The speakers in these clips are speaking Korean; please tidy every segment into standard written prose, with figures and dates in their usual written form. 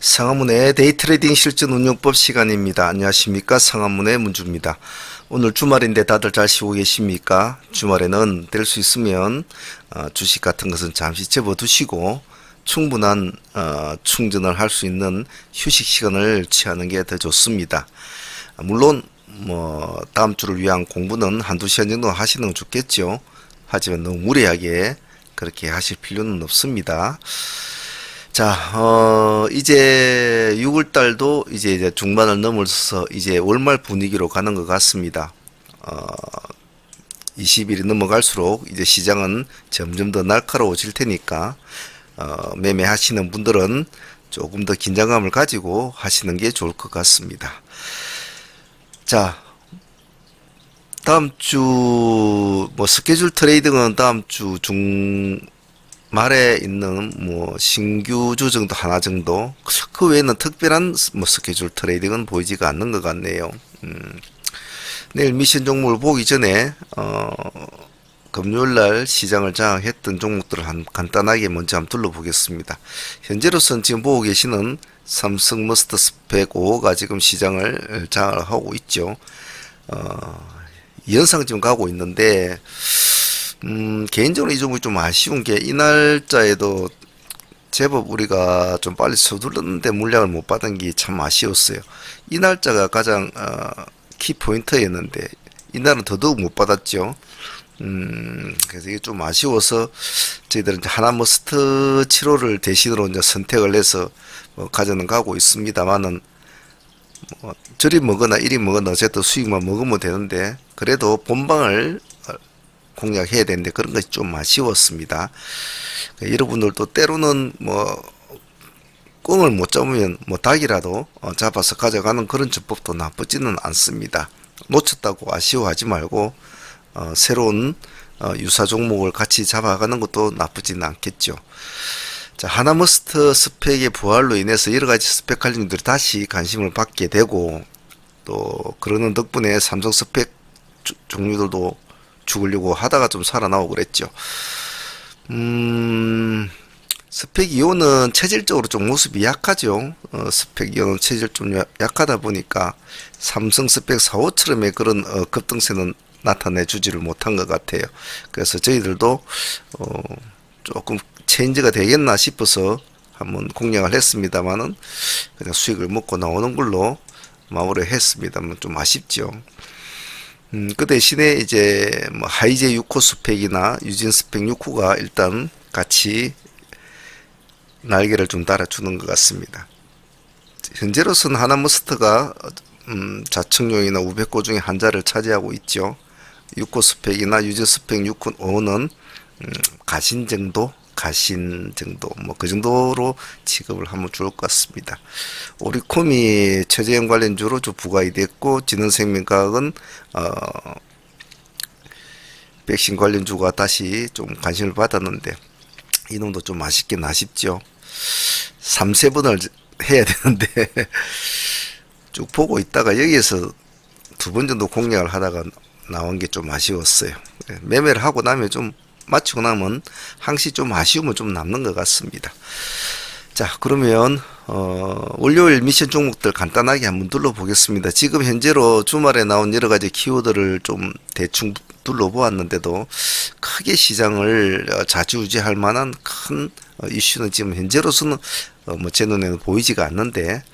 상한문의 데이트레이딩 실전 운용법 시간입니다. 안녕하십니까? 상한문의 문주입니다. 오늘 주말인데 다들 잘 쉬고 계십니까? 주말에는 될 수 있으면 주식 같은 것은 잠시 접어두시고 충분한 충전을 할 수 있는 휴식 시간을 취하는 게 더 좋습니다. 물론 다음 주를 위한 공부는 한두 시간 정도 하시는 건 좋겠죠. 하지만 너무 무리하게 그렇게 하실 필요는 없습니다. 자, 이제 6월달도 이제 중반을 넘어서 이제 월말 분위기로 가는 것 같습니다. 20일이 넘어갈수록 이제 시장은 점점 더 날카로워질 테니까, 매매하시는 분들은 조금 더 긴장감을 가지고 하시는 게 좋을 것 같습니다. 자, 다음 주, 스케줄 트레이딩은 다음 주 말에 있는 신규 조정도 하나 정도, 그 외에는 특별한 스케줄 트레이딩은 보이지가 않는 것 같네요. 내일 미션 종목을 보기 전에 금요일날 시장을 장악했던 종목들을 간단하게 먼저 한번 둘러보겠습니다. 현재로서는 지금 보고 계시는 삼성 머스터 스펙 5호가 지금 시장을 장악을 하고 있죠. 연상 지금 가고 있는데, 개인적으로 이 종목이 좀 아쉬운 게 이 날짜에도 제법 우리가 좀 빨리 서둘렀는데 물량을 못 받은 게 참 아쉬웠어요. 이 날짜가 가장 키포인트였는데 이날은 더더욱 못 받았죠. 그래서 이게 좀 아쉬워서 저희들은 이제 하나머스트 7호를 대신으로 이제 선택을 해서 가져는 가고 있습니다만은, 저리 먹거나 이리 먹거나 어쨌든 수익만 먹으면 되는데, 그래도 본방을 공략해야 되는데 그런 것이 좀 아쉬웠습니다. 여러분들도 때로는 꽁을 못 잡으면 닭이라도 잡아서 가져가는 그런 전법도 나쁘지는 않습니다. 놓쳤다고 아쉬워하지 말고 새로운 유사 종목을 같이 잡아가는 것도 나쁘지는 않겠죠. 자, 하나머스트 스펙의 부활로 인해서 여러가지 스펙 관련주들이 다시 관심을 받게 되고, 또 그러는 덕분에 삼성 스펙 종류들도 죽으려고 하다가 좀 살아나오고 그랬죠. 스펙 2호는 체질적으로 좀 모습이 약하죠. 스펙 2호는 체질 좀 약하다 보니까 삼성 스펙 4호처럼의 그런 급등세는 나타내 주지를 못한 것 같아요. 그래서 저희들도 조금 체인지가 되겠나 싶어서 한번 공략을 했습니다만은 그냥 수익을 먹고 나오는 걸로 마무리를 했습니다만 좀 아쉽죠. 그 대신에 이제 하이제 6호 스펙이나 유진 스펙 6호가 일단 같이 날개를 좀 달아주는 것 같습니다. 현재로서는 하나머스트가 자청용이나 우백고 중에 한 자를 차지하고 있죠. 6호 스펙이나 유진 스펙 6호는 가신 정도 그 정도로 취급을 하면 좋을 것 같습니다. 오리콤이 최재형 관련주로 좀 부각이 됐고, 진흥생명과학은 백신 관련주가 다시 좀 관심을 받았는데 이놈도 좀 아쉽죠. 3세번을 해야 되는데 쭉 보고 있다가 여기에서 두 번 정도 공략을 하다가 나온 게 좀 아쉬웠어요. 매매를 하고 나면 좀 마치고 나면 항시 좀 아쉬움은 좀 남는 것 같습니다. 자, 그러면 월요일 미션 종목들 간단하게 한번 둘러보겠습니다. 지금 현재로 주말에 나온 여러가지 키워드를 좀 대충 둘러보았는데도 크게 시장을 좌지우지할 만한 큰 이슈는 지금 현재로서는 제 눈에는 보이지가 않는데,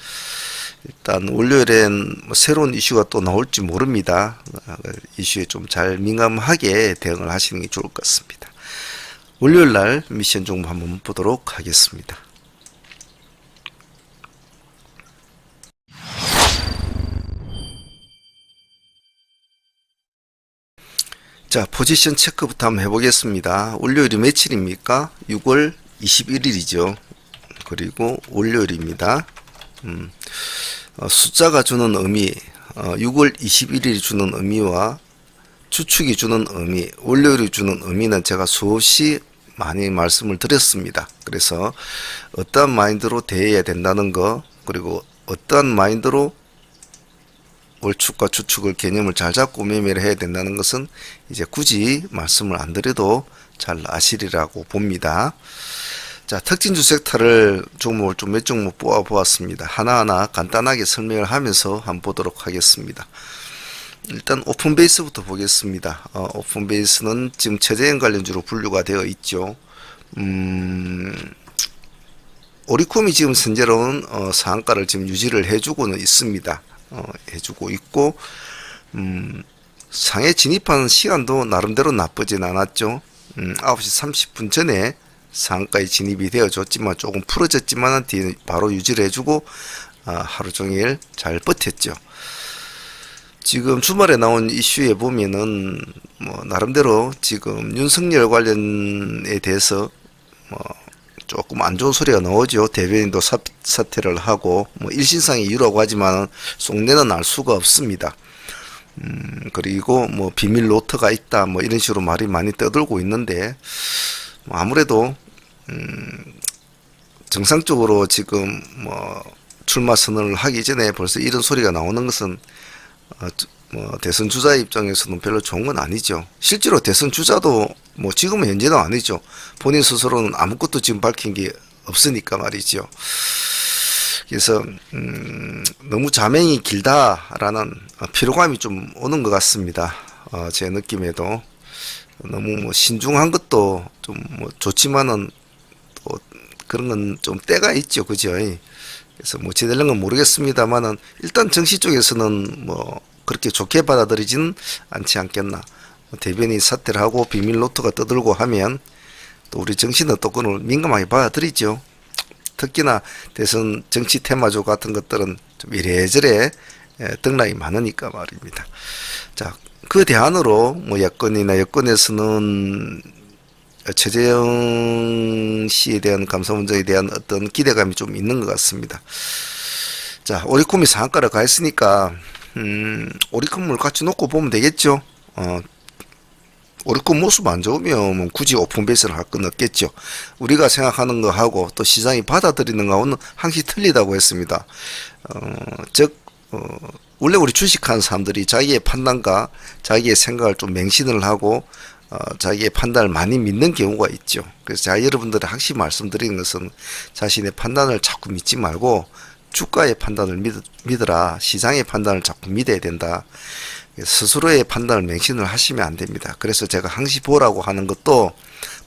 일단 월요일엔 새로운 이슈가 또 나올지 모릅니다. 이슈에 좀 잘 민감하게 대응을 하시는 게 좋을 것 같습니다. 월요일 날 미션 종목 한번 보도록 하겠습니다. 자, 포지션 체크부터 한번 해보겠습니다. 월요일이 며칠입니까? 6월 21일이죠. 그리고 월요일입니다. 숫자가 주는 의미, 6월 21일이 주는 의미와 주축이 주는 의미, 월요일이 주는 의미는 제가 수없이 많이 말씀을 드렸습니다. 그래서 어떠한 마인드로 대해야 된다는 거, 그리고 어떠한 마인드로 월축과 주축을 개념을 잘 잡고 매매를 해야 된다는 것은 이제 굳이 말씀을 안 드려도 잘 아시리라고 봅니다. 자, 특징주 섹터를 종목을 좀 몇 종목 뽑아 보았습니다. 하나하나 간단하게 설명을 하면서 한번 보도록 하겠습니다. 일단 오픈베이스부터 보겠습니다. 오픈베이스는 지금 최저점 관련주로 분류가 되어 있죠. 오리콤이 지금 현재로는 상한가를 지금 유지를 해주고는 있습니다. 해주고 있고, 상해 진입하는 시간도 나름대로 나쁘진 않았죠. 9시 30분 전에 상한가에 진입이 되어줬지만 조금 풀어졌지만 뒤에 바로 유지를 해주고 하루 종일 잘 버텼죠. 지금 주말에 나온 이슈에 보면은 뭐 나름대로 지금 윤석열 관련에 대해서 뭐 조금 안 좋은 소리가 나오죠. 대변인도 사퇴를 하고 뭐 일신상의 이유라고 하지만 속내는 알 수가 없습니다. 그리고 뭐 비밀 노트가 있다 뭐 이런 식으로 말이 많이 떠들고 있는데 뭐 아무래도 정상적으로 지금 뭐 출마 선언을 하기 전에 벌써 이런 소리가 나오는 것은 뭐 대선 주자 입장에서는 별로 좋은 건 아니죠. 실제로 대선 주자도 뭐 지금은 현재는 아니죠. 본인 스스로는 아무것도 지금 밝힌 게 없으니까 말이죠. 그래서 너무 자명이 길다라는 피로감이 좀 오는 것 같습니다. 제 느낌에도 너무 뭐 신중한 것도 좀 뭐 좋지만은 또 그런 건 좀 때가 있죠, 그죠? 그래서 뭐 제대로 건 모르겠습니다만은 일단 정치 쪽에서는 뭐 그렇게 좋게 받아들이지는 않지 않겠나. 대변인 사퇴를 하고 비밀 노트가 떠들고 하면 또 우리 정치는 또 그걸 민감하게 받아들이죠. 특히나 대선 정치 테마주 같은 것들은 좀 이래저래 등락이 많으니까 말입니다. 자, 그 대안으로 뭐 야권이나 여권에서는 최재형 씨에 대한 감사원장에 대한 어떤 기대감이 좀 있는 것 같습니다. 자, 오리콤이 상한가를 가 있으니까 오리콤을 같이 놓고 보면 되겠죠. 오리콤 모습 안 좋으면 뭐 굳이 오픈베이스를 할 건 없겠죠. 우리가 생각하는 거하고 또 시장이 받아들이는 거하고는 항시 틀리다고 했습니다. 즉 원래 우리 주식하는 사람들이 자기의 판단과 자기의 생각을 좀 맹신을 하고 자기의 판단을 많이 믿는 경우가 있죠. 그래서 제가 여러분들이 항상 말씀드리는 것은 자신의 판단을 자꾸 믿지 말고 주가의 판단을 믿으라. 시장의 판단을 자꾸 믿어야 된다. 스스로의 판단을 맹신을 하시면 안 됩니다. 그래서 제가 항시 보라고 하는 것도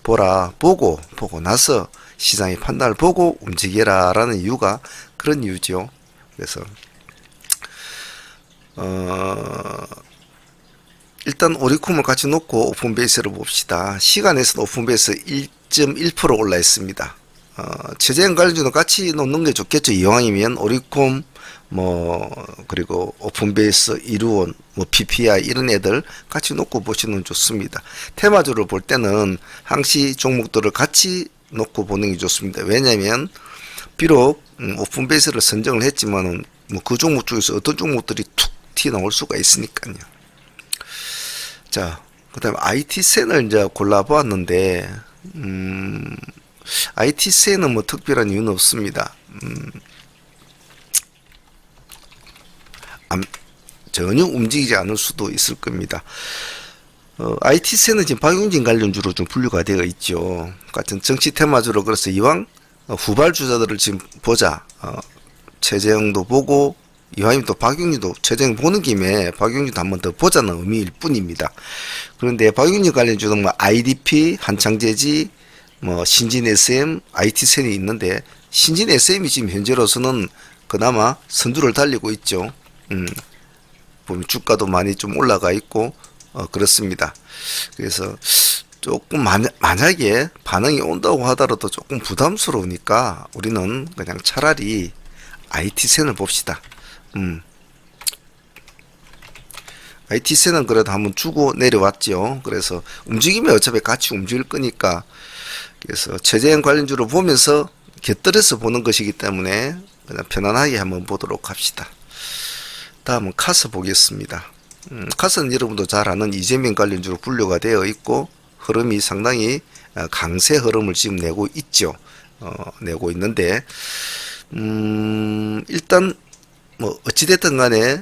보고 나서 시장의 판단을 보고 움직여라 라는 이유가 그런 이유죠. 그래서 일단 오리콤을 같이 놓고 오픈베이스를 봅시다. 시간에서는 오픈베이스 1.1% 올라 있습니다. 최저점 관련주는 같이 놓는 게 좋겠죠. 이왕이면 오리콤 그리고 오픈베이스, 이루온, PPI 이런 애들 같이 놓고 보시면 좋습니다. 테마주를 볼 때는 항시 종목들을 같이 놓고 보는 게 좋습니다. 왜냐하면 비록 오픈베이스를 선정을 했지만은 그 종목 중에서 어떤 종목들이 툭 튀어나올 수가 있으니까요. 자, 그 다음에 IT센을 이제 골라보았는데 IT센은 뭐 특별한 이유는 없습니다. 전혀 움직이지 않을 수도 있을 겁니다. IT센은 지금 박용진 관련주로 좀 분류가 되어 있죠. 같은 정치 테마주로. 그래서 이왕 후발주자들을 지금 보자. 최재형도 보고 이왕이면 또 박용진도 최재형 보는 김에 박용진도 한번 더 보자는 의미일 뿐입니다. 그런데 박용진 관련주는 뭐 IDP, 한창재지, 신진 SM, IT센이 있는데 신진 SM이 지금 현재로서는 그나마 선두를 달리고 있죠. 보면 주가도 많이 좀 올라가 있고 그렇습니다. 그래서 조금 만약에 반응이 온다고 하더라도 조금 부담스러우니까 우리는 그냥 차라리 IT센을 봅시다. IT센은 그래도 한번 주고 내려왔죠. 그래서 움직이면 어차피 같이 움직일 거니까, 그래서 최재형 관련주로 보면서 곁들여서 보는 것이기 때문에 그냥 편안하게 한번 보도록 합시다. 다음은 카스 보겠습니다. 카스는 여러분도 잘 아는 이재명 관련주로 분류가 되어 있고 흐름이 상당히 강세 흐름을 지금 내고 있죠. 내고 있는데 일단 뭐 어찌됐든 간에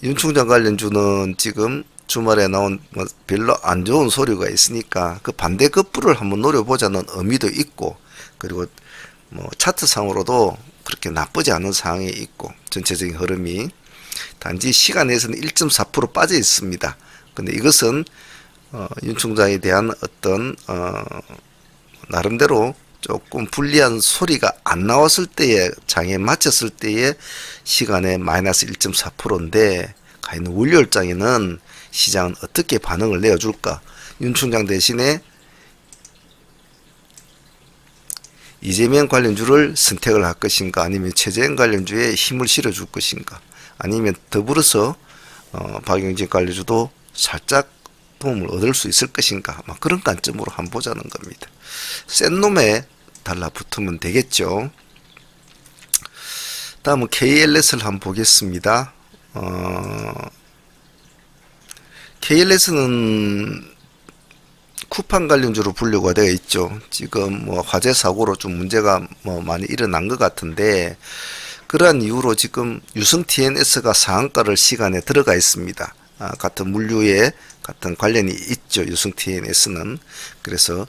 윤 총장 관련주는 지금 주말에 나온 뭐 별로 안 좋은 소리가 있으니까 그 반대 급부를 한번 노려보자는 의미도 있고, 그리고 뭐 차트상으로도 그렇게 나쁘지 않은 상황이 있고, 전체적인 흐름이 단지 시간에서는 1.4% 빠져 있습니다. 근데 이것은 윤 총장에 대한 어떤 나름대로 조금 불리한 소리가 안 나왔을 때에, 장에 맞췄을 때의 시간에 마이너스 1.4%인데 과연 월요일장에는 시장은 어떻게 반응을 내어줄까? 윤 총장 대신에 이재명 관련주를 선택을 할 것인가, 아니면 최재형 관련주에 힘을 실어줄 것인가, 아니면 더불어서 박용진 관련주도 살짝 도움을 얻을 수 있을 것인가, 그런 관점으로 한번 보자는 겁니다. 센 놈에 달라붙으면 되겠죠. 다음은 KLS를 한번 보겠습니다. KLS는 쿠팡 관련주로 분류가 되어 있죠. 지금 뭐 화재 사고로 좀 문제가 뭐 많이 일어난 것 같은데, 그러한 이유로 지금 유성 TNS가 상한가를 시간에 들어가 있습니다. 같은 물류에 같은 관련이 있죠, 유성 TNS는. 그래서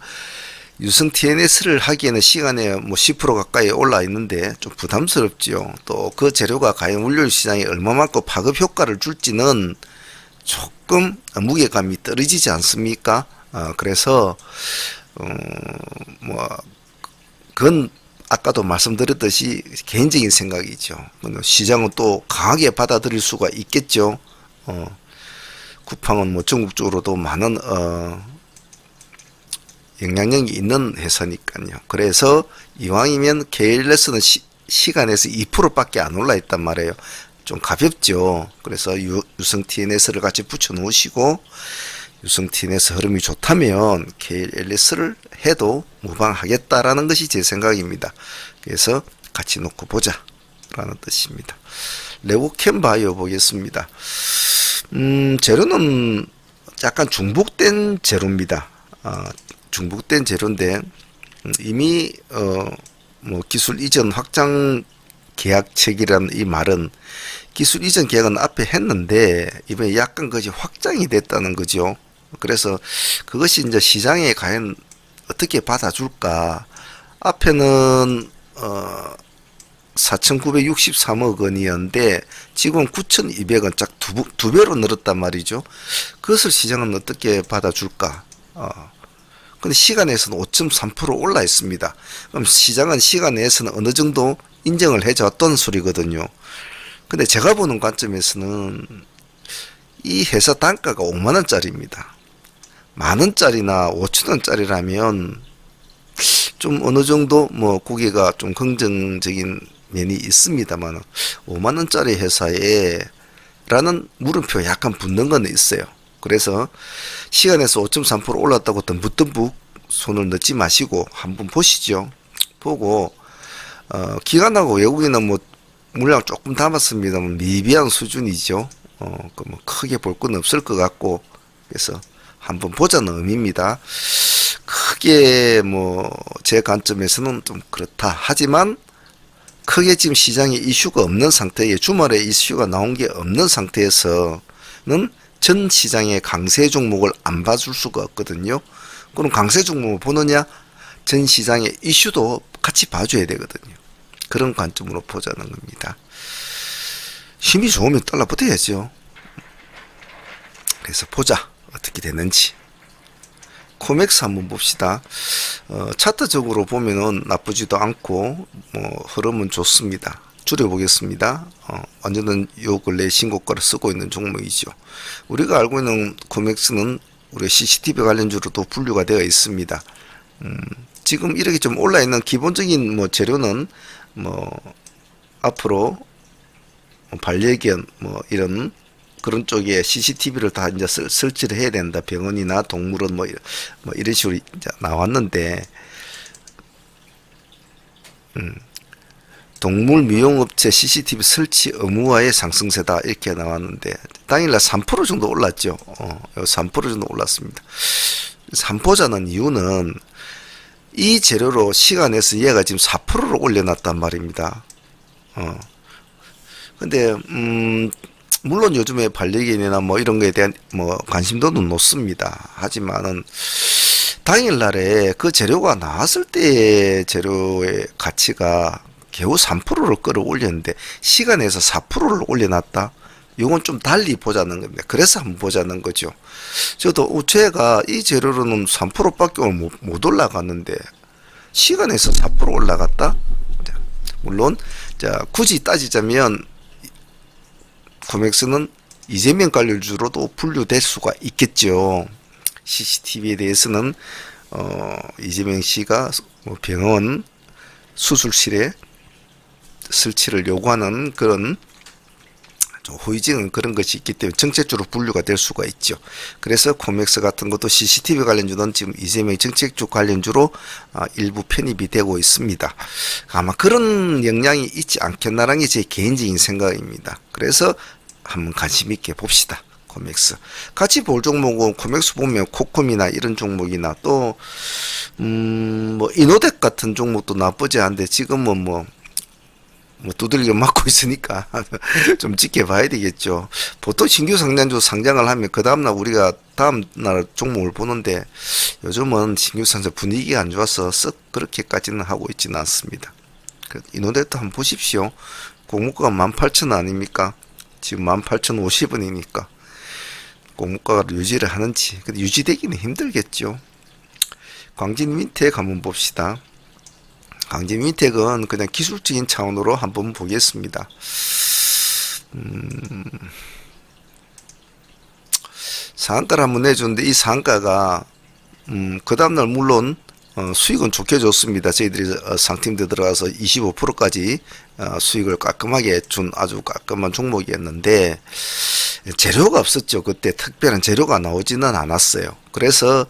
유성 TNS를 하기에는 시간에 뭐 10% 가까이 올라 있는데 좀 부담스럽지요. 또 그 재료가 과연 월요일 시장에 얼마만큼 파급 효과를 줄지는 조금 무게감이 떨어지지 않습니까? 그래서 뭐 그건 아까도 말씀드렸듯이 개인적인 생각이죠. 시장은 또 강하게 받아들일 수가 있겠죠. 쿠팡은 뭐 전국적으로도 많은 영향력이 있는 회사니까요. 그래서 이왕이면 KLS는 시간에서 2%밖에 안 올라 있단 말이에요. 좀 가볍죠. 그래서 유성 TNS를 같이 붙여 놓으시고, 유성 TNS 흐름이 좋다면 KLS를 해도 무방하겠다라는 것이 제 생각입니다. 그래서 같이 놓고 보자 라는 뜻입니다. 레고캠 바이오 보겠습니다. 재료는 약간 중복된 재료입니다. 중복된 재료인데 이미 뭐 기술 이전 확장 계약책이라는 이 말은 기술 이전 계약은 앞에 했는데 이번에 약간 그것이 확장이 됐다는 거죠. 그래서 그것이 이제 시장에 과연 어떻게 받아줄까? 앞에는 4,963억 원이었는데 지금 9,200원, 짝 두 배로 늘었단 말이죠. 그것을 시장은 어떻게 받아줄까? 근데 시간에서는 5.3% 올라 있습니다. 그럼 시장은 시간 내에서는 어느 정도 인정을 해줬던 소리거든요. 근데 제가 보는 관점에서는 이 회사 단가가 5만원짜리입니다. 만원짜리나 5천원짜리라면 좀 어느 정도 뭐 고객가 좀 긍정적인 면이 있습니다만 5만원짜리 회사에 라는 물음표 약간 붙는 건 있어요. 그래서 시간에서 5.3% 올랐다고 듬뿍듬뿍 손을 넣지 마시고 한번 보시죠. 보고 기관하고 외국인은 뭐 물량 조금 담았습니다만 미비한 수준이죠. 뭐 크게 볼 건 없을 것 같고, 그래서 한번 보자는 의미입니다. 크게 뭐 제 관점에서는 좀 그렇다. 하지만 크게 지금 시장에 이슈가 없는 상태에, 주말에 이슈가 나온 게 없는 상태에서는 전 시장의 강세 종목을 안 봐줄 수가 없거든요. 그럼 강세 종목을 보느냐? 전 시장의 이슈도 같이 봐줘야 되거든요. 그런 관점으로 보자는 겁니다. 힘이 좋으면 달러 붙어야죠. 그래서 보자 어떻게 되는지. 코맥스 한번 봅시다. 차트적으로 보면은 나쁘지도 않고 뭐 흐름은 좋습니다. 줄여보겠습니다. 완전은 요 근래 신고가를 쓰고 있는 종목이죠. 우리가 알고 있는 코맥스는 우리 CCTV 관련주로도 분류가 되어 있습니다. 지금 이렇게 좀 올라 있는 기본적인 뭐 재료는 뭐 앞으로 반려견 뭐 이런 그런 쪽에 CCTV를 다 이제 설치를 해야 된다. 병원이나 동물원 뭐 이런 식으로 이제 나왔는데, 동물 미용업체 CCTV 설치 의무화의 상승세다 이렇게 나왔는데 당일날 3% 정도 올랐죠. 3% 정도 올랐습니다. 3%자는 이유는 이 재료로 시간에서 얘가 지금 4%로 올려놨단 말입니다. 근데 물론 요즘에 반려견이나 뭐 이런 거에 대한 뭐 관심도는 높습니다. 하지만은 당일날에 그 재료가 나왔을 때의 재료의 가치가 겨우 3%를 끌어올렸는데 시간에서 4%를 올려놨다. 이건 좀 달리 보자는 겁니다. 그래서 한번 보자는 거죠. 저도 우체가 이 재료로는 3%밖에 못 올라갔는데 시간에서 4% 올라갔다. 물론 자 굳이 따지자면 코맥스는 이재명 관련주로도 분류될 수가 있겠죠. CCTV에 대해서는 이재명 씨가 뭐 병원 수술실에 설치를 요구하는 그런 호의적인 그런 것이 있기 때문에 정책주로 분류가 될 수가 있죠. 그래서 코맥스 같은 것도 CCTV 관련주는 지금 이재명 정책주 관련주로 일부 편입이 되고 있습니다. 아마 그런 영향이 있지 않겠나라는 게 제 개인적인 생각입니다. 그래서 한번 관심 있게 봅시다. 코맥스 같이 볼 종목은 코맥스 보면 코콤이나 이런 종목이나 또 뭐 이노덱 같은 종목도 나쁘지 않은데 지금은 뭐 두들겨 맞고 있으니까 좀 지켜봐야 되겠죠. 보통 신규 상장주 상장을 하면 그 다음날 우리가 다음날 종목을 보는데 요즘은 신규 상장 분위기가 안 좋아서 썩 그렇게까지는 하고 있지는 않습니다. 이노덱도 한번 보십시오. 공모가가 18,000원 아닙니까? 지금 18,050원이니까 공모가를 유지를 하는지 근데 유지되기는 힘들겠죠. 광진민텍 한번 봅시다. 광진민텍은 그냥 기술적인 차원으로 한번 보겠습니다. 상한가를 한번 내주는데 이 상한가가 그 다음날 물론 수익은 좋게 줬습니다. 저희들이 상팀들 들어가서 25%까지 수익을 깔끔하게 준 아주 깔끔한 종목이었는데 재료가 없었죠. 그때 특별한 재료가 나오지는 않았어요. 그래서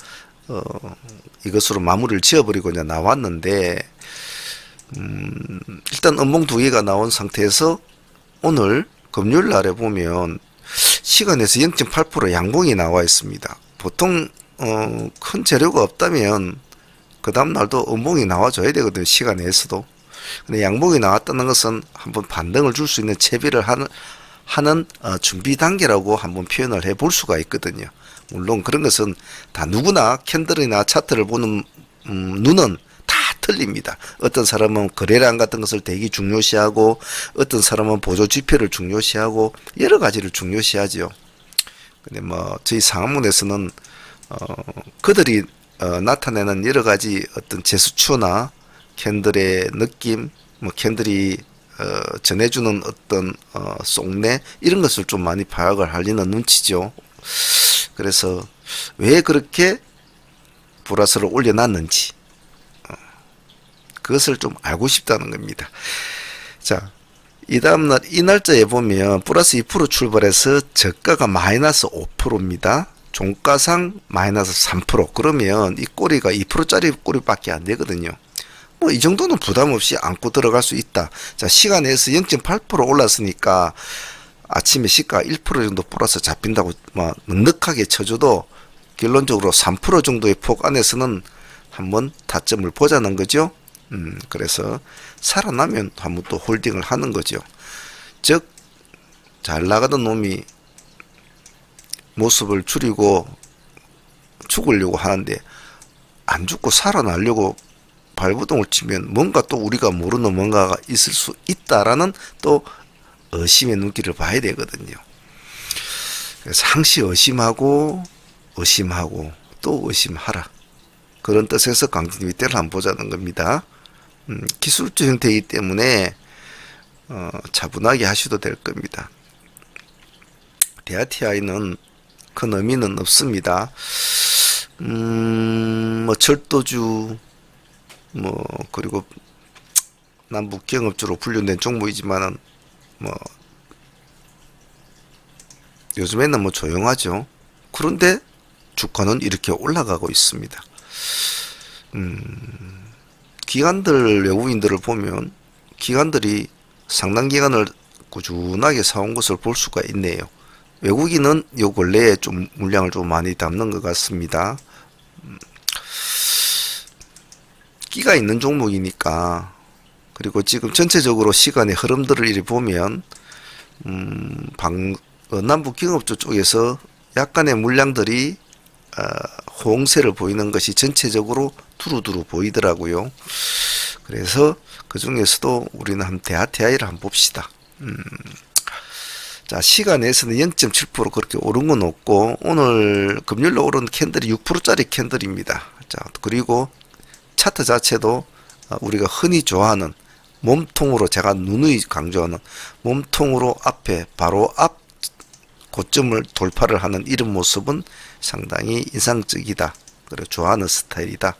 이것으로 마무리를 지어버리고 이제 나왔는데 일단 음봉 두 개가 나온 상태에서 오늘 금요일 날에 보면 시간에서 0.8% 양봉이 나와 있습니다. 보통 큰 재료가 없다면 그 다음 날도 음봉이 나와줘야 되거든요. 시간에서도. 근데 양봉이 나왔다는 것은 한번 반등을 줄 수 있는 채비를 하는 준비 단계라고 한번 표현을 해볼 수가 있거든요. 물론 그런 것은 다 누구나 캔들이나 차트를 보는 눈은 다 틀립니다. 어떤 사람은 거래량 같은 것을 되게 중요시하고 어떤 사람은 보조 지표를 중요시하고 여러 가지를 중요시하죠. 근데 뭐 저희 상한문에서는 그들이 나타내는 여러 가지 어떤 제스처나 캔들의 느낌, 뭐 캔들이 전해주는 어떤 속내 이런 것을 좀 많이 파악을 하려는 눈치죠. 그래서 왜 그렇게 보라스를 올려놨는지 그것을 좀 알고 싶다는 겁니다. 자, 이 다음날 이 날짜에 보면 플러스 2% 출발해서 저가가 마이너스 5%입니다. 종가상 마이너스 3%. 그러면 이 꼬리가 2%짜리 꼬리밖에 안 되거든요. 뭐 이 정도는 부담 없이 안고 들어갈 수 있다. 자, 시간에서 0.8% 올랐으니까 아침에 시가 1% 정도 플러스 잡힌다고 막 넉넉하게 쳐줘도 결론적으로 3% 정도의 폭 안에서는 한번 타점을 보자는 거죠. 그래서 살아나면 한번 또 홀딩을 하는 거죠. 즉, 잘 나가던 놈이 모습을 줄이고 죽으려고 하는데 안 죽고 살아나려고 발버둥을 치면 뭔가 또 우리가 모르는 뭔가가 있을 수 있다라는 또 의심의 눈길을 봐야 되거든요. 그래서 항시 의심하고 또 의심하라. 그런 뜻에서 강진 윗대를 한번 보자는 겁니다. 기술적 형태이기 때문에 차분하게 하셔도 될 겁니다. 대아티아이는 큰 의미는 없습니다. 뭐 철도주 뭐 그리고 남북 경업주로 분류된 종목이지만은 뭐 요즘에는 뭐 조용하죠. 그런데 주가는 이렇게 올라가고 있습니다. 기관들 외국인들을 보면 기관들이 상당 기간을 꾸준하게 사온 것을 볼 수가 있네요. 외국인은 요 근래에 좀 물량을 좀 많이 담는 것 같습니다. 끼가 있는 종목이니까. 그리고 지금 전체적으로 시간의 흐름들을 이리 보면 남북 경업주 쪽에서 약간의 물량들이 호응세를 보이는 것이 전체적으로 두루두루 보이더라고요. 그래서 그 중에서도 우리는 한 대하TI를 한번 봅시다. 자, 시간에서는 0.7% 그렇게 오른 건 없고, 오늘 금요일로 오른 캔들이 6%짜리 캔들입니다. 자, 그리고 차트 자체도 우리가 흔히 좋아하는 몸통으로, 제가 누누이 강조하는 몸통으로 앞에 바로 앞 고점을 돌파를 하는 이런 모습은 상당히 인상적이다. 그리고 좋아하는 스타일이다.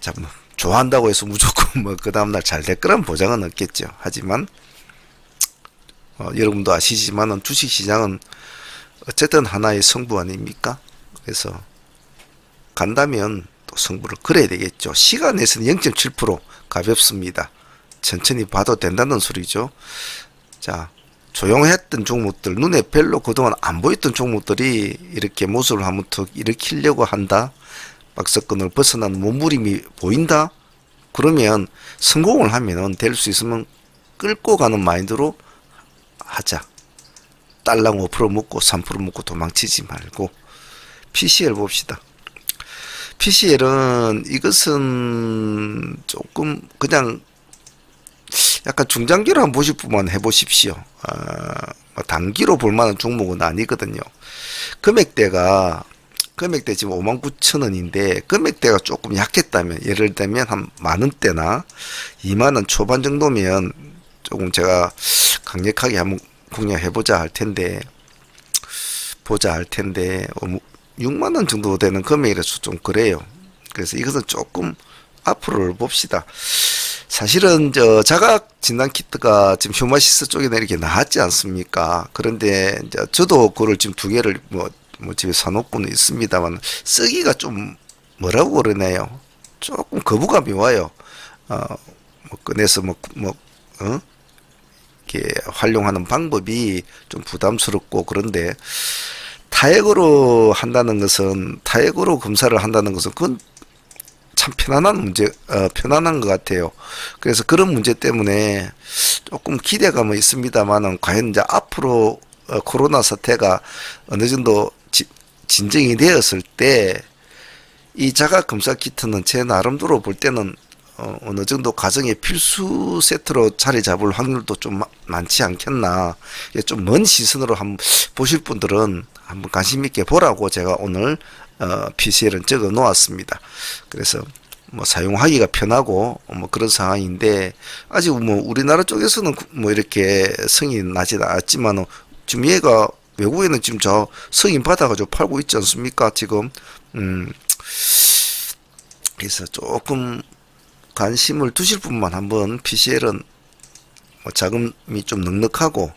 자, 뭐 좋아한다고 해서 무조건 뭐 그 다음날 잘 될 거란 보장은 없겠죠. 하지만 여러분도 아시지만은 주식시장은 어쨌든 하나의 승부 아닙니까? 그래서 간다면 또 승부를 걸어야 되겠죠. 시간에서는 0.7% 가볍습니다. 천천히 봐도 된다는 소리죠. 자, 조용했던 종목들, 눈에 별로 그동안 안 보였던 종목들이 이렇게 모습을 한번 툭 일으키려고 한다. 박스권을 벗어나는 몸부림이 보인다. 그러면 성공을 하면은 될 수 있으면 끌고 가는 마인드로 하자. 딸랑 5% 먹고 3% 먹고 도망치지 말고. PCL 봅시다. PCL은 이것은 조금 그냥 약간 중장기로 한번 보실 분만 해보십시오. 단기로 볼 만한 종목은 아니거든요. 금액대 지금 59,000원인데 금액대가 조금 약했다면, 예를 들면 한 만원대나 2만원 초반 정도면 조금 제가 강력하게 한번 공략해보자 할 텐데 6만원 정도 되는 금액이라서 좀 그래요. 그래서 이것은 조금 앞으로를 봅시다. 사실은 자각 진단 키트가 지금 휴마시스 쪽에는 이렇게 나왔지 않습니까? 그런데 이제 저도 그걸 지금 두 개를 뭐 집에 사놓고는 있습니다만, 쓰기가 좀 뭐라고 그러나요? 조금 거부감이 와요. 뭐 꺼내서 이렇게 활용하는 방법이 좀 부담스럽고, 그런데 타액으로 검사를 한다는 것은 그건 참 편안한 것 같아요. 그래서 그런 문제 때문에 조금 기대감은 있습니다만은, 과연 이제 앞으로 코로나 사태가 어느 정도 진정이 되었을 때 이 자가 검사 키트는 제 나름대로 볼 때는 어느 정도 가정의 필수 세트로 자리 잡을 확률도 좀 많지 않겠나. 좀 먼 시선으로 한번 보실 분들은 한번 관심 있게 보라고 제가 오늘 PCL은 적어 놓았습니다. 그래서 뭐 사용하기가 편하고 뭐 그런 상황인데, 아직 뭐 우리나라 쪽에서는 뭐 이렇게 승인이 나지 않았지만, 지금 얘가 외국에는 지금 저 승인 받아가지고 팔고 있지 않습니까? 지금 그래서 조금 관심을 두실 분만 한번 PCL은 뭐 자금이 좀 넉넉하고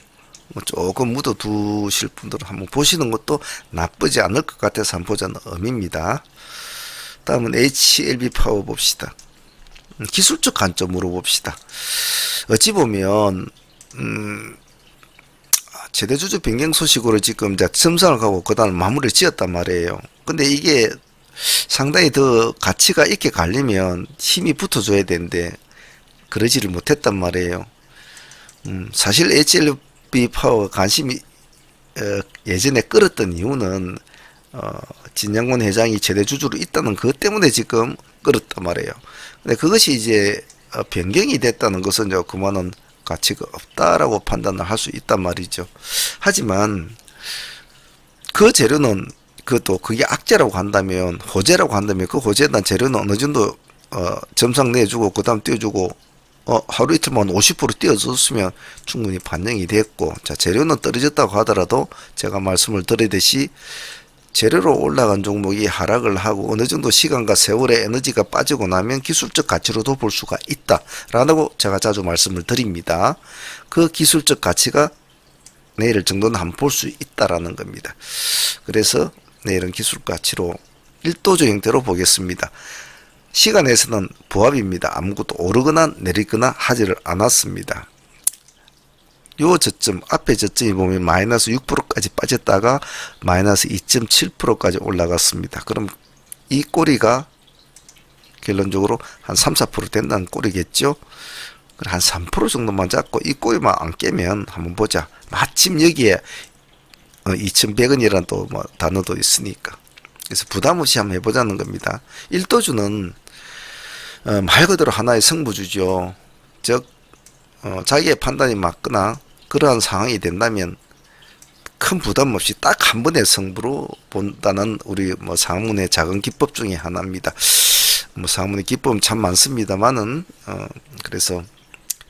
뭐 조금 묻어 두실 분들은 한번 보시는 것도 나쁘지 않을 것 같아서 한번 보자는 의미입니다. 다음은 HLB 파워 봅시다. 기술적 관점으로 봅시다. 어찌 보면 최대주주 변경 소식으로 지금 이제 점상을 가고 그다음 마무리를 지었단 말이에요. 근데 이게 상당히 더 가치가 있게 가려면 힘이 붙어줘야 되는데 그러지를 못했단 말이에요. 사실 HLB 파워 관심이 예전에 끌었던 이유는 진양곤 회장이 최대주주로 있다는 그것 때문에 지금 끌었단 말이에요. 근데 그것이 이제 변경이 됐다는 것은 이제 그만은 가치가 없다라고 판단을 할 수 있단 말이죠. 하지만 그 재료는 그게 악재라고 한다면, 호재라고 한다면, 그 호재에 대한 재료는 어느 정도 점상 내주고 그 다음 띄워주고 하루 이틀만 50% 띄워줬으면 충분히 반영이 됐고, 자, 재료는 떨어졌다고 하더라도 제가 말씀을 드리듯이 재료로 올라간 종목이 하락을 하고 어느 정도 시간과 세월의 에너지가 빠지고 나면 기술적 가치로도 볼 수가 있다라고 제가 자주 말씀을 드립니다. 그 기술적 가치가 내일 정도는 한번 볼 수 있다라는 겁니다. 그래서 내일은 기술 가치로 1도조 형태로 보겠습니다. 시간에서는 부합입니다. 아무것도 오르거나 내리거나 하지를 않았습니다. 요 저점, 앞에 저점이 보면 마이너스 6%까지 빠졌다가 마이너스 2.7%까지 올라갔습니다. 그럼 이 꼬리가 결론적으로 한 3, 4% 된다는 꼬리겠죠. 한 3% 정도만 잡고 이 꼬리만 안 깨면 한번 보자. 마침 여기에 2100원이라는 또 뭐 단어도 있으니까. 그래서 부담 없이 한번 해보자는 겁니다. 일도주는 말 그대로 하나의 승부주죠. 즉 자기의 판단이 맞거나 그러한 상황이 된다면 큰 부담 없이 딱 한 번의 승부로 본다는 우리 뭐 상문의 작은 기법 중에 하나입니다. 뭐 상문의 기법은 참 많습니다만은 그래서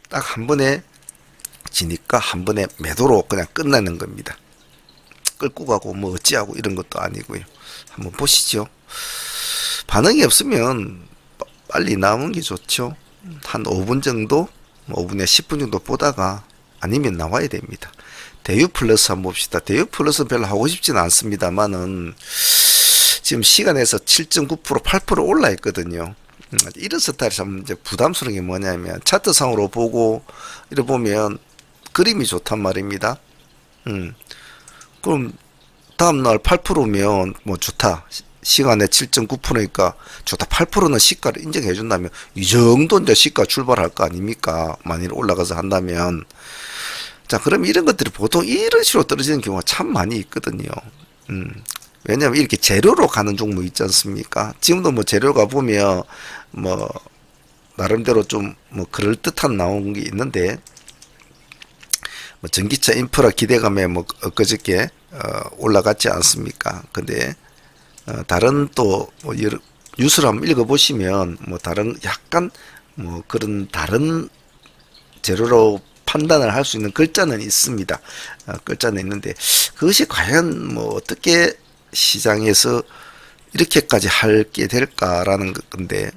딱 한 번에 지니까 한 번에 매도로 그냥 끝나는 겁니다. 끌고 가고 뭐 어찌하고 이런 것도 아니고요. 한번 보시죠. 반응이 없으면 빨리 나오는 게 좋죠. 한 5분 정도, 5분에 10분 정도 보다가 아니면 나와야 됩니다. 대유 플러스 한번 봅시다. 대유 플러스는 별로 하고 싶지는 않습니다만은 지금 시간에서 7.9% 8% 올라 있거든요. 이런 스타일이 참 이제 부담스러운 게 뭐냐면 차트상으로 보고 이래 보면 그림이 좋단 말입니다. 그럼 다음날 8%면 뭐 좋다. 시간에 7.9%니까 좋다. 8%는 시가를 인정해 준다면 이 정도 이제 시가 출발할 거 아닙니까? 만일 올라가서 한다면. 자, 그럼 이런 것들이 보통 이런 식으로 떨어지는 경우가 참 많이 있거든요. 왜냐면 이렇게 재료로 가는 종목 있지 않습니까? 지금도 뭐 재료가 보면 뭐 나름대로 좀 뭐 그럴듯한 나온 게 있는데 뭐 전기차 인프라 기대감에 뭐 엊그저께 올라갔지 않습니까? 근데 다른 또 뭐 뉴스를 한번 읽어보시면 뭐 다른 약간 뭐 그런 다른 재료로 판단을 할 수 있는 글자는 있습니다. 글자는 있는데 그것이 과연 뭐 어떻게 시장에서 이렇게까지 할게 될까라는 건데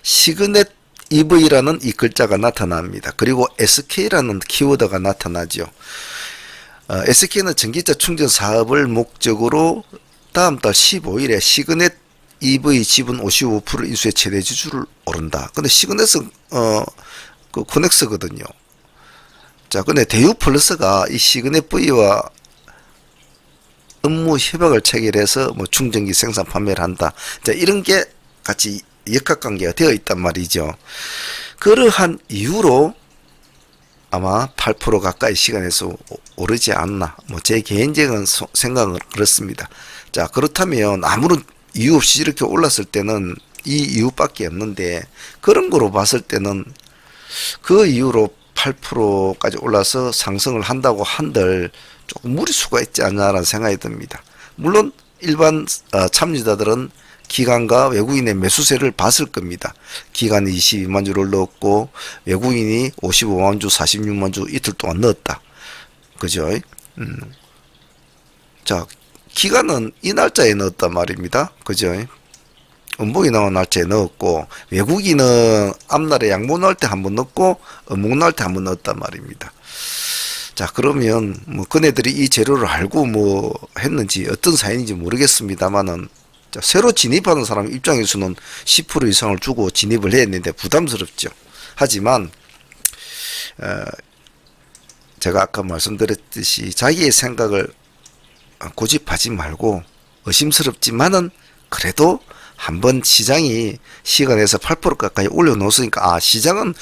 시그넷 EV라는 이 글자가 나타납니다. 그리고 SK라는 키워드가 나타나죠. SK는 전기차 충전 사업을 목적으로 다음 달 15일에 시그넷 EV 지분 55% 인수의 최대 지주를 오른다. 근데 시그넷은 그 코넥스거든요. 자, 근데 대유 플러스가 이 시그넷 V와 업무 협약을 체결해서 뭐 충전기 생산 판매를 한다. 자, 이런 게 같이 역학관계가 되어 있단 말이죠. 그러한 이유로 아마 8% 가까이 시간에서 오르지 않나. 뭐 제 개인적인 생각은 그렇습니다. 자, 그렇다면 아무런 이유 없이 이렇게 올랐을 때는 이 이유밖에 없는데 그런 거로 봤을 때는 그 이후로 8%까지 올라서 상승을 한다고 한들 조금 무리수가 있지 않나라는 생각이 듭니다. 물론 일반 참여자들은 기관과 외국인의 매수세를 봤을 겁니다. 기관이 22만 주를 넣었고 외국인이 55만 주, 46만 주 이틀 동안 넣었다. 그죠? 자, 기관은 이 날짜에 넣었단 말입니다. 그죠? 음봉이 나온 날짜에 넣었고 외국인은 앞날에 양봉 나올 때 한번 넣고 음봉 나올 때 한번 넣었단 말입니다. 자, 그러면 뭐 그네들이 이 재료를 알고 뭐 했는지 어떤 사연인지 모르겠습니다만은 새로 진입하는 사람 입장에서는 10% 이상을 주고 진입을 해야 했는데 부담스럽죠. 하지만 제가 아까 말씀드렸듯이 자기의 생각을 고집하지 말고 의심스럽지만은 그래도 한번 시장이 시간에서 8% 가까이 올려놓았으니까 시장은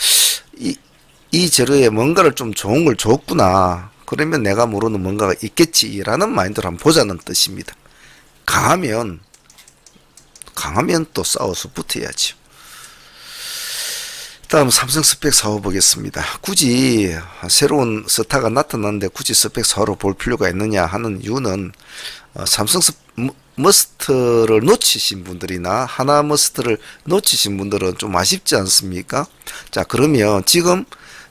이 재료에 뭔가를 좀 좋은 걸 줬구나. 그러면 내가 모르는 뭔가가 있겠지라는 마인드로 한번 보자는 뜻입니다. 강하면 또 싸워서 붙어야죠. 다음 삼성 스펙 4호 보겠습니다. 굳이 새로운 스타가 나타났는데 굳이 스펙 4호로 볼 필요가 있느냐 하는 이유는 삼성 머스트를 놓치신 분들이나 하나 머스트를 놓치신 분들은 좀 아쉽지 않습니까? 자, 그러면 지금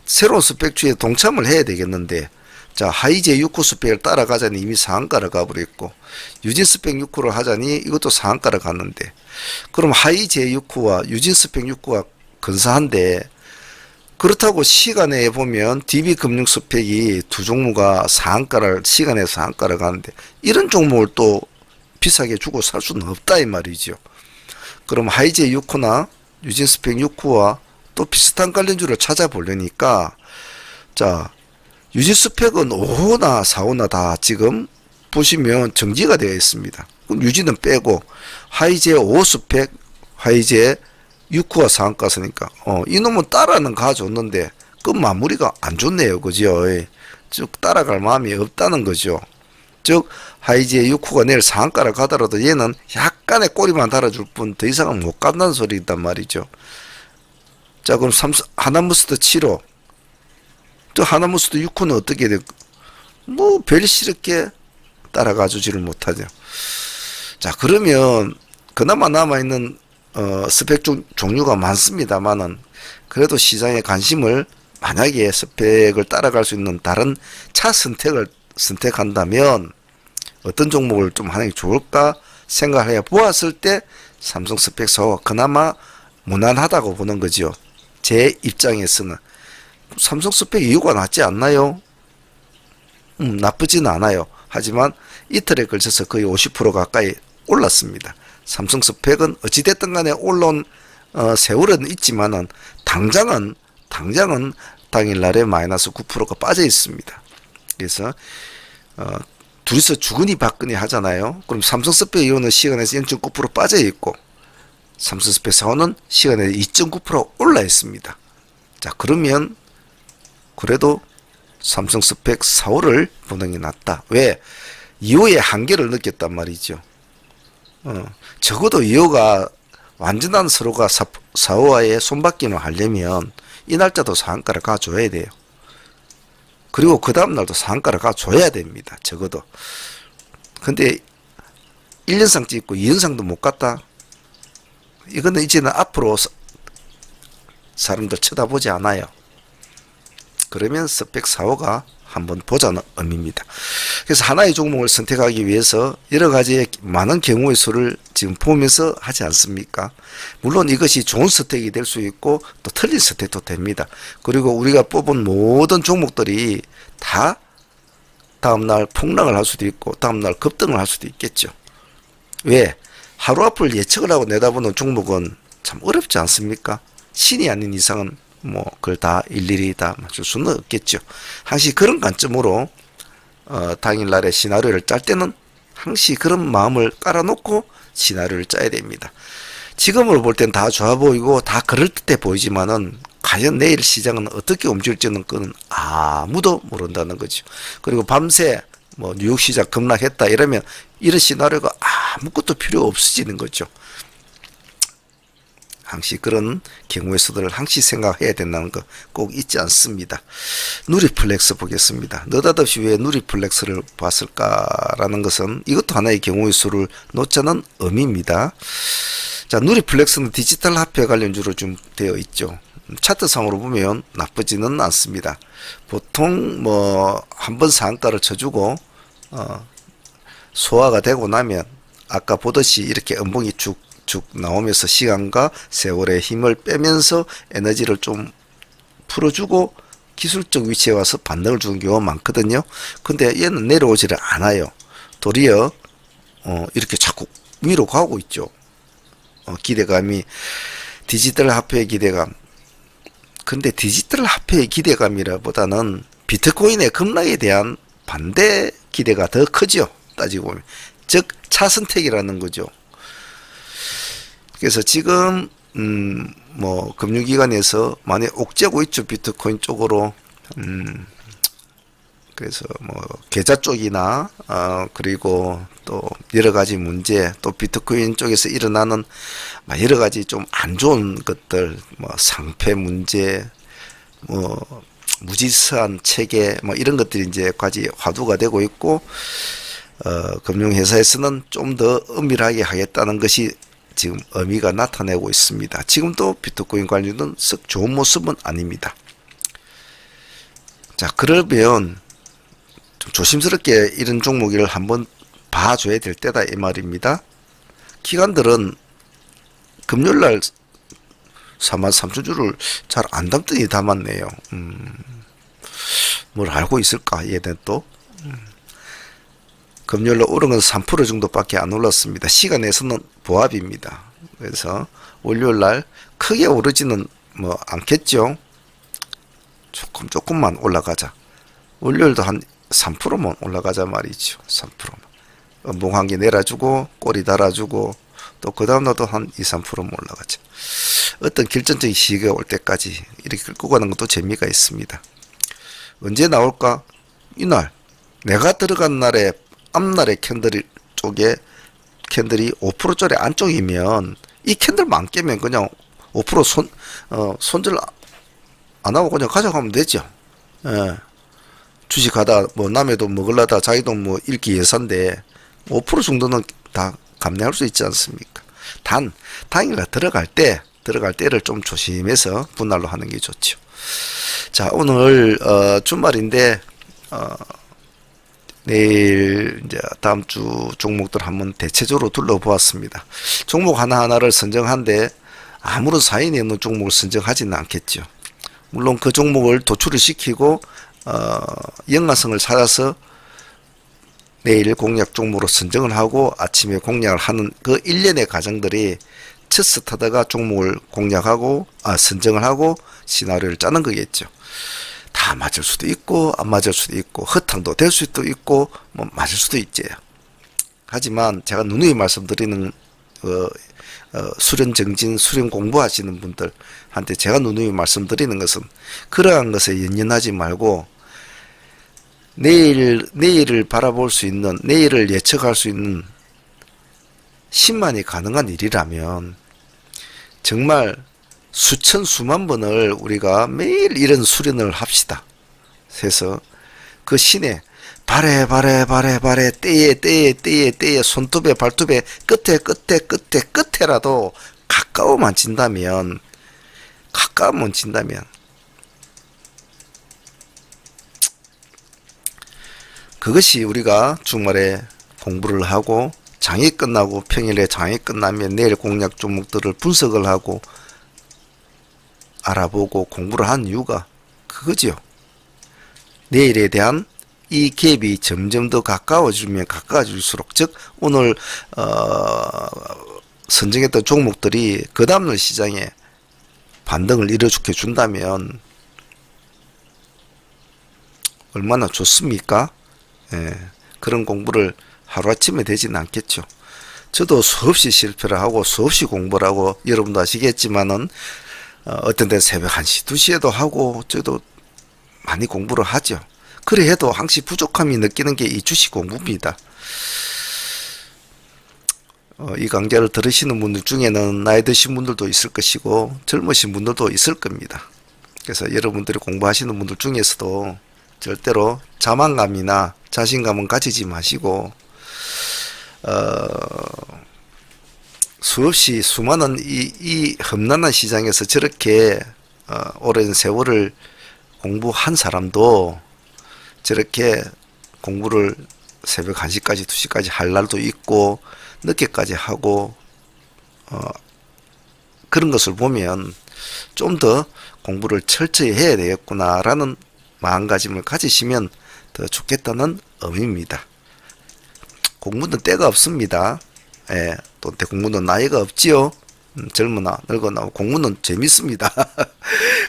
새로운 스펙주에 동참을 해야 되겠는데 자, 하이제 6호 스펙을 따라가자니 이미 상한가를 가버렸고 유진 스펙 6호를 하자니 이것도 상한가를 갔는데 그럼 하이제 6호와 유진 스펙 6호가 근사한데 그렇다고 시간에 보면 DB금융 스펙이 두 종목가 상한가를 시간에 상한가를 가는데 이런 종목을 또 비싸게 주고 살 수는 없다 이 말이죠. 그럼 하이제 6호나 유진 스펙 6호와 또 비슷한 관련주를 찾아보려니까 자, 유진 스펙은 5호나 4호나 다 지금 보시면 정지가 되어 있습니다. 그럼 유진은 빼고 하이제 5호 스펙, 하이제 6호가 상한가서니까 이놈은 따라는 가져왔는데 그 마무리가 안 좋네요. 그죠? 쭉 따라갈 마음이 없다는 거죠. 즉 하이지의 6호가 내일 상한가를 가더라도 얘는 약간의 꼬리만 달아줄 뿐 더 이상은 못 간다는 소리단 말이죠. 자, 그럼 하나무스도 7호, 또 하나무스도 6호는 어떻게 돼? 뭐 별시럽게 따라가 주지를 못하죠. 자, 그러면 그나마 남아있는 스펙 종류가 많습니다만은 그래도 시장의 관심을, 만약에 스펙을 따라갈 수 있는 다른 차 선택을 선택한다면 어떤 종목을 좀 하는 게 좋을까 생각을 해 보았을 때 삼성 스펙 4호가 그나마 무난하다고 보는 거죠. 제 입장에서는 삼성 스펙 2호가 낫지 않나요? 나쁘지는 않아요. 하지만 이틀에 걸쳐서 거의 50% 가까이 올랐습니다. 삼성 스펙은 어찌됐든 간에 올라온 세월은 있지만은 당장은 당일날에 마이너스 9%가 빠져 있습니다. 그래서 둘이서 주거니 받거니 하잖아요. 그럼 삼성 스펙 2호는 시간에서 0.9% 빠져 있고 삼성 스펙 4호는 시간에 2.9% 올라 있습니다. 자, 그러면 그래도 삼성 스펙 4호를 보는 게 낫다. 왜? 2호의 한계를 느꼈단 말이죠. 적어도 2호가 완전한 서로가 4호와의 손바뀜을 하려면 이 날짜도 상한가를 가줘야 돼요. 그리고 그 다음날도 상한가를 가줘야 됩니다. 적어도. 근데 1년상 찍고 2년상도 못 갔다. 이거는 이제는 앞으로 사람들 쳐다보지 않아요. 그러면 스펙 4호가 한번 보자는 의미입니다. 그래서 하나의 종목을 선택하기 위해서 여러 가지의 많은 경우의 수를 지금 보면서 하지 않습니까? 물론 이것이 좋은 선택이 될 수 있고 또 틀린 선택도 됩니다. 그리고 우리가 뽑은 모든 종목들이 다 다음날 폭락을 할 수도 있고 다음날 급등을 할 수도 있겠죠. 왜? 하루 앞을 예측을 하고 내다보는 종목은 참 어렵지 않습니까? 신이 아닌 이상은 뭐 그걸 다 일일이 다 맞출 수는 없겠죠. 항시 그런 관점으로 당일날에 시나리오를 짤 때는 항시 그런 마음을 깔아놓고 시나리오를 짜야 됩니다. 지금으로 볼 땐 다 좋아 보이고 다 그럴듯해 보이지만은 과연 내일 시장은 어떻게 움직일지는 그건 아무도 모른다는 거죠. 그리고 밤새 뭐 뉴욕 시장 급락했다 이러면 이런 시나리오가 아무것도 필요 없어지는 거죠. 항시 그런 경우의 수들을 항시 생각해야 된다는 거 꼭 잊지 않습니다. 누리플렉스 보겠습니다. 느닷없이 왜 누리플렉스를 봤을까라는 것은 이것도 하나의 경우의 수를 놓자는 의미입니다. 자, 누리플렉스는 디지털 화폐 관련주로 좀 되어 있죠. 차트상으로 보면 나쁘지는 않습니다. 보통 뭐 한번 상한가를 쳐주고 소화가 되고 나면 아까 보듯이 이렇게 음봉이 쭉 나오면서 시간과 세월의 힘을 빼면서 에너지를 좀 풀어주고 기술적 위치에 와서 반등을 주는 경우가 많거든요. 근데 얘는 내려오지를 않아요. 도리어 이렇게 자꾸 위로 가고 있죠. 기대감이 디지털 화폐의 기대감. 근데 디지털 화폐의 기대감이라보다는 비트코인의 급락에 대한 반대 기대가 더 크죠. 따지고 보면. 즉 차선택이라는 거죠. 그래서 지금 뭐 금융기관에서 많이 옥죄고 있죠. 비트코인 쪽으로. 그래서 뭐 계좌 쪽이나 그리고 또 여러 가지 문제, 또 비트코인 쪽에서 일어나는 여러 가지 좀 안 좋은 것들, 뭐 상패 문제, 뭐 무지스한 체계, 뭐 이런 것들이 이제 까지 화두가 되고 있고, 금융회사에서는 좀 더 엄밀하게 하겠다는 것이 지금 의미가 나타내고 있습니다. 지금도 비트코인 관련은 썩 좋은 모습은 아닙니다. 자, 그러면 좀 조심스럽게 이런 종목을 한번 봐줘야 될 때다 이 말입니다. 기관들은 금요일날 43,000주를 잘 안 담더니 담았네요. 뭘 알고 있을까 얘는 또. 금요일로 오른 건 3% 정도밖에 안 올랐습니다. 시간에서는 보합입니다. 그래서 월요일날 크게 오르지는 뭐 않겠죠. 조금만 올라가자. 월요일도 한 3%만 올라가자 말이죠. 3%만. 음봉 한 개 내려주고 꼬리 달아주고 또 그 다음날도 한 2, 3%만 올라가자. 어떤 결정적인 시기가 올 때까지 이렇게 끌고 가는 것도 재미가 있습니다. 언제 나올까? 이날 내가 들어간 날에 앞날에 캔들 쪽에 캔들이 5%짜리 안쪽이면 이 캔들만 안 깨면 그냥 5% 손절 안 하고 그냥 가져가면 되죠. 예. 주식하다 뭐 남의 돈 먹으려다 자기 돈 뭐 잃기 예산데 5% 정도는 다 감내할 수 있지 않습니까? 단 당일날 들어갈 때를 좀 조심해서 분할로 하는 게 좋죠. 자, 오늘 주말인데 내일 이제 다음 주 종목들 한번 대체적으로 둘러보았습니다. 종목 하나하나를 선정한데 아무런 사인이 없는 종목을 선정하지는 않겠죠. 물론 그 종목을 도출을 시키고 연관성을 찾아서 내일 공략 종목으로 선정을 하고 아침에 공략을 하는 그 일련의 과정들이 첫 스타트가 종목을 공략하고 선정을 하고 시나리오를 짜는 거겠죠. 다 맞을 수도 있고 안 맞을 수도 있고 허탕도 될 수도 있고 뭐 맞을 수도 있지. 하지만 제가 누누이 말씀드리는 수련 정진, 수련 공부하시는 분들한테 제가 누누이 말씀드리는 것은 그러한 것에 연연하지 말고 내일을 바라볼 수 있는, 내일을 예측할 수 있는 신만이 가능한 일이라면 정말 수천 수만 번을 우리가 매일 이런 수련을 합시다. 그래서 그 신에 발에 때에 손톱에 발톱에 끝에라도 가까워만 진다면 그것이 우리가 주말에 공부를 하고 장이 끝나고 평일에 장이 끝나면 내일 공략 종목들을 분석을 하고 알아보고 공부를 한 이유가 그거지요. 내일에 대한 이 갭이 점점 더 가까워질수록 즉 오늘 선정했던 종목들이 그 다음날 시장에 반등을 이뤄주게 준다면 얼마나 좋습니까? 예, 그런 공부를 하루아침에 되지는 않겠죠. 저도 수없이 실패를 하고 수없이 공부를 하고 여러분도 아시겠지만은 어떤 데 새벽 1시, 2시에도 하고 저도 많이 공부를 하죠. 그래 해도 항시 부족함이 느끼는 게 이 주식 공부입니다. 이 강좌를 들으시는 분들 중에는 나이 드신 분들도 있을 것이고 젊으신 분들도 있을 겁니다. 그래서 여러분들이 공부하시는 분들 중에서도 절대로 자만감이나 자신감은 가지지 마시고 수없이 수많은 이 험난한 시장에서 저렇게 오랜 세월을 공부한 사람도 저렇게 공부를 새벽 1시까지 2시까지 할 날도 있고 늦게까지 하고 그런 것을 보면 좀 더 공부를 철저히 해야 되겠구나라는 마음가짐을 가지시면 더 좋겠다는 의미입니다. 공부는 때가 없습니다. 예, 또 공부는 나이가 없지요. 젊으나 늙으나 공부는 재밌습니다.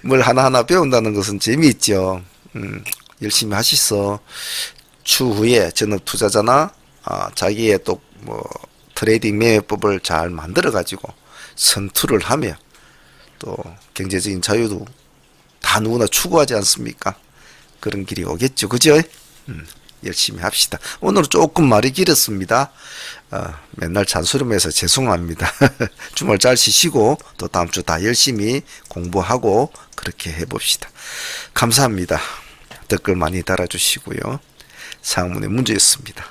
뭘 하나하나 배운다는 것은 재미있죠. 열심히 하시소. 추후에 전업 투자자나 자기의 또 뭐 트레이딩 매매법을 잘 만들어 가지고 선투를 하며 또 경제적인 자유도 다 누구나 추구하지 않습니까? 그런 길이 오겠죠. 그죠? 열심히 합시다. 오늘은 조금 말이 길었습니다. 맨날 잔소리면서 죄송합니다. 주말 잘 쉬시고 또 다음 주 다 열심히 공부하고 그렇게 해봅시다. 감사합니다. 댓글 많이 달아주시고요. 상문의 문제였습니다.